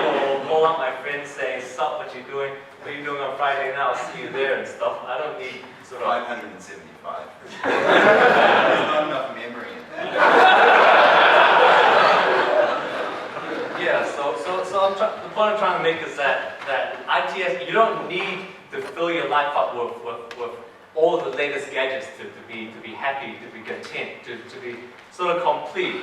Or call up my friends saying, sup, what you doing? What are you doing on Friday now? I'll see you there and stuff. I don't need sort of 575. There's not enough memory in that. Yeah, so the point I'm trying to make is that ITS, you don't need to fill your life up with all the latest gadgets to be happy, to be content, to be sort of complete.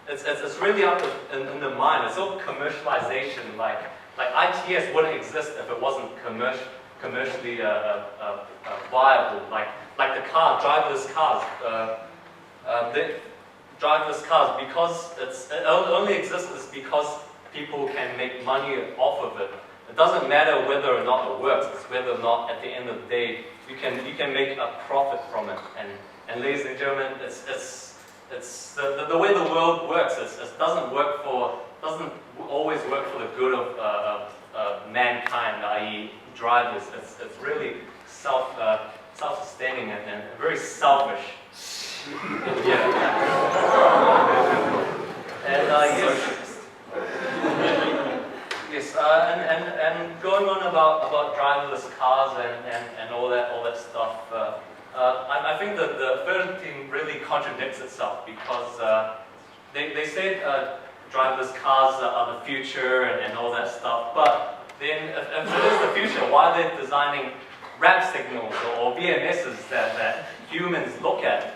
It's really up in the mind. It's all commercialization. Like ITS wouldn't exist if it wasn't commercially viable. Like the driverless cars. Driverless cars, because it only exists because people can make money off of it. It doesn't matter whether or not it works. It's whether or not at the end of the day you can make a profit from it. And ladies and gentlemen, it's the way the world works. It doesn't always work for the good of mankind, i.e. drivers. It's really self-sustaining and very selfish. Yeah. And yes, and going on about driverless cars and all that stuff. I think that the prevalent team really contradicts itself because they said driverless cars are the future and all that stuff. But then, if it is the future, why are they designing ramp signals or VMSs that humans look at?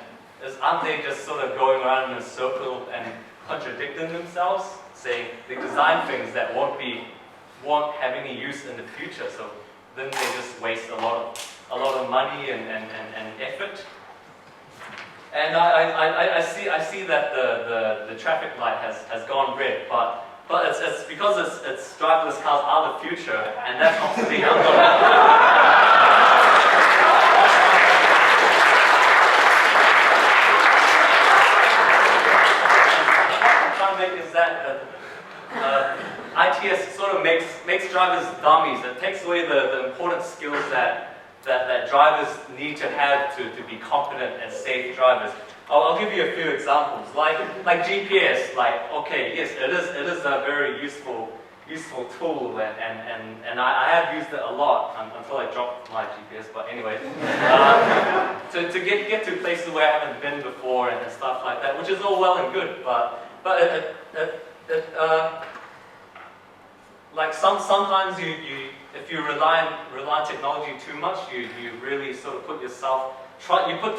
Aren't they just sort of going around in a circle and contradicting themselves, saying they design things that won't have any use in the future? So then they just waste a lot of money and effort. And I see that the traffic light has gone red, but it's because it's driverless cars are the future, and that's not something I'm going is that ITS sort of makes drivers dummies. It takes away the important skills that drivers need to have to be competent and safe drivers. I'll give you a few examples. Like GPS. Okay, yes, it is a very useful tool, and I have used it a lot until I dropped my GPS. But anyway, to get to places where I haven't been before and stuff like that, which is all well and good, but sometimes if you rely on technology too much, you really sort of put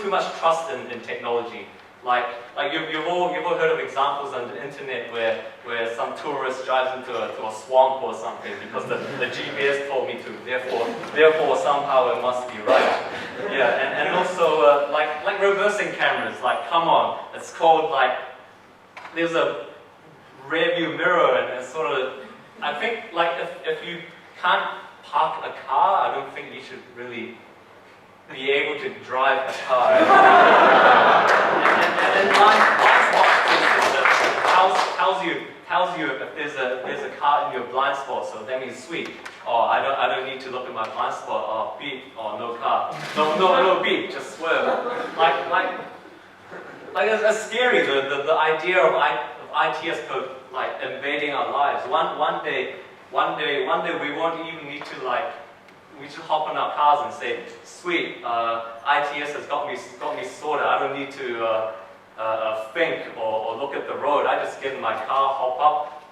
too much trust in technology. Like you've all heard of examples on the internet where some tourist drives into a swamp or something because the GPS told me to. Therefore somehow it must be right. Yeah, and also like reversing cameras. Come on, it's called there's a rear view mirror and it's sort of. I think if you can't park a car, I don't think you should really be able to drive a car. and blind spot tells you if there's a car in your blind spot, so that means sweet. Oh, I don't need to look at my blind spot. Oh, beep. Oh, no car. No beep. Just swerve. It's scary. The idea of ITS code invading our lives. One day we won't even need to we should hop in our cars and say, sweet, ITS has got me sorted. I don't need to think or look at the road. I just get in my car, hop up,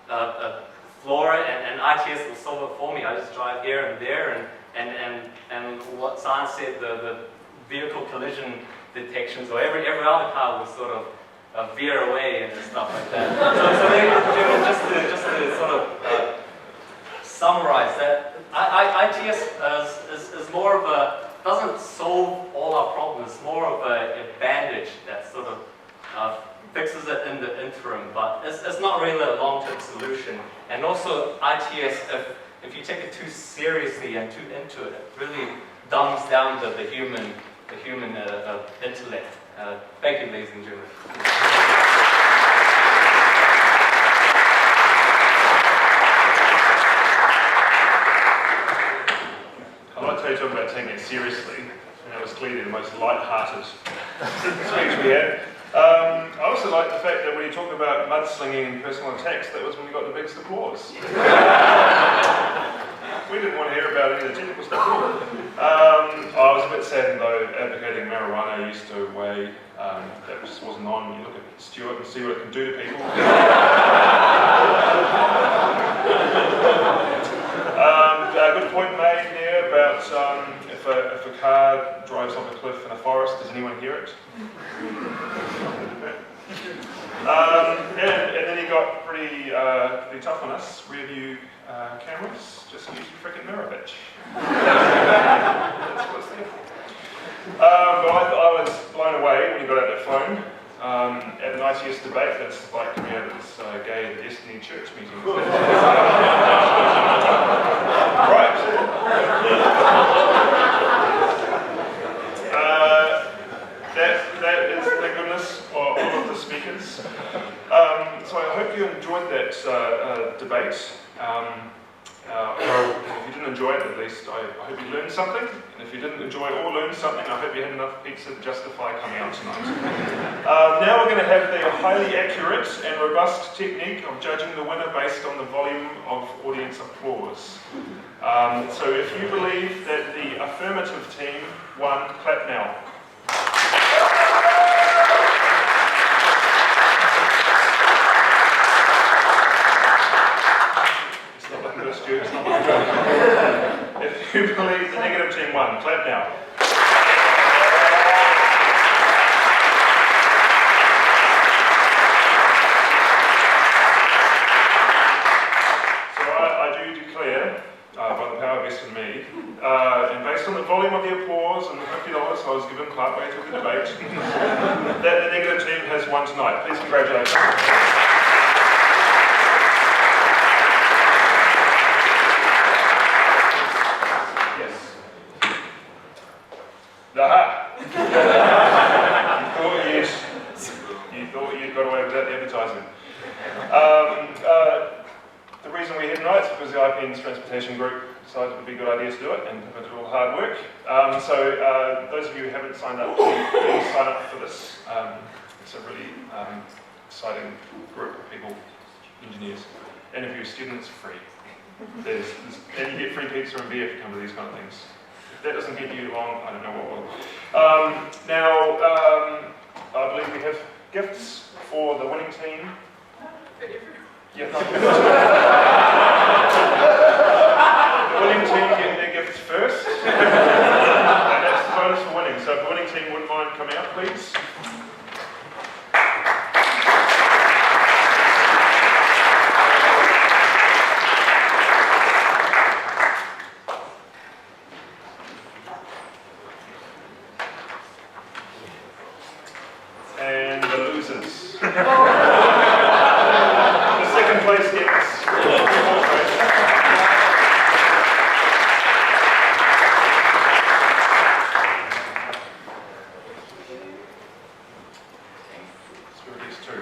floor it, and ITS will solve it for me. I just drive here and there, and what science said, the vehicle collision detections or every other car will sort of veer away and stuff like that. So they just to sort of summarize that, ITS is more of doesn't solve all our problems. It's more of a bandage that sort of fixes it in the interim, but it's not really a long-term solution. And also ITS, if you take it too seriously and too into it, it really dumbs down the human intellect. Thank you, ladies and gentlemen. I'd like to talk about taking it seriously, and it was clearly the most light-hearted speech we had. I also like the fact that when you talk about mudslinging and personal attacks, that was when you got the biggest applause. We didn't want to hear about any of the technical stuff. I was a bit saddened though, advocating marijuana used to weigh, that just wasn't on. You look at Stuart and see what it can do to people. A good point made there about if a car drives off a cliff in a forest, does anyone hear it? And then he got pretty tough on us. Rear view cameras, just use your freaking mirror, bitch. That's what it's there for. But I was blown away when he got out that phone. At an ITS debate, that's like coming out of this gay Destiny church meeting. Right. That is, thank goodness, for all of the speakers. So I hope you enjoyed that debate. Well, if you didn't enjoy it, at least I hope you learned something. And if you didn't enjoy or learn something, I hope you had enough pizza to justify coming out tonight. Now we're going to have the highly accurate and robust technique of judging the winner based on the volume of audience applause. So if you believe that the affirmative team won, clap now. It's not looking good. If you believe the negative team won, clap now. So I do declare, by the power vested in me, and based on the volume of the applause and the $50 I was given partway through the debate, that the negative team has won tonight. Please congratulate them. Aha! You thought you'd got away without the advertising. The reason we're here tonight is because the IPENZ Transportation Group decided it would be a good idea to do it and put it all hard work. So those of you who haven't signed up, please sign up for this. It's a really exciting group of people, engineers. And if you're a student, it's free. And you get free pizza and beer if you come to these kind of things. If that doesn't get you along, I don't know what will. I believe we have gifts for the winning team. Yeah, the winning team get their gifts first. And that's the bonus for winning. So if the winning team wouldn't mind coming out, please. And the losers. The second place gets two.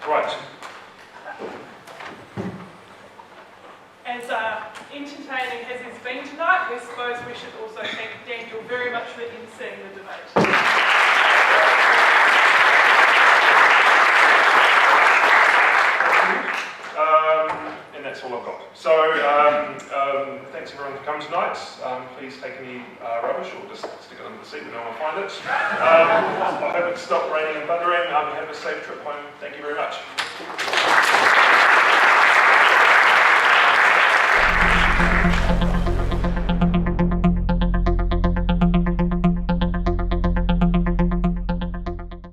Right. As entertaining as it's been tonight, we suppose we should also thank Daniel very much for emceeing the debate. And that's all I've got. So, thanks everyone for coming tonight. Please take any rubbish or just stick it under the seat when no one will find it. I hope it stopped raining and thundering. Have a safe trip home. Thank you very much.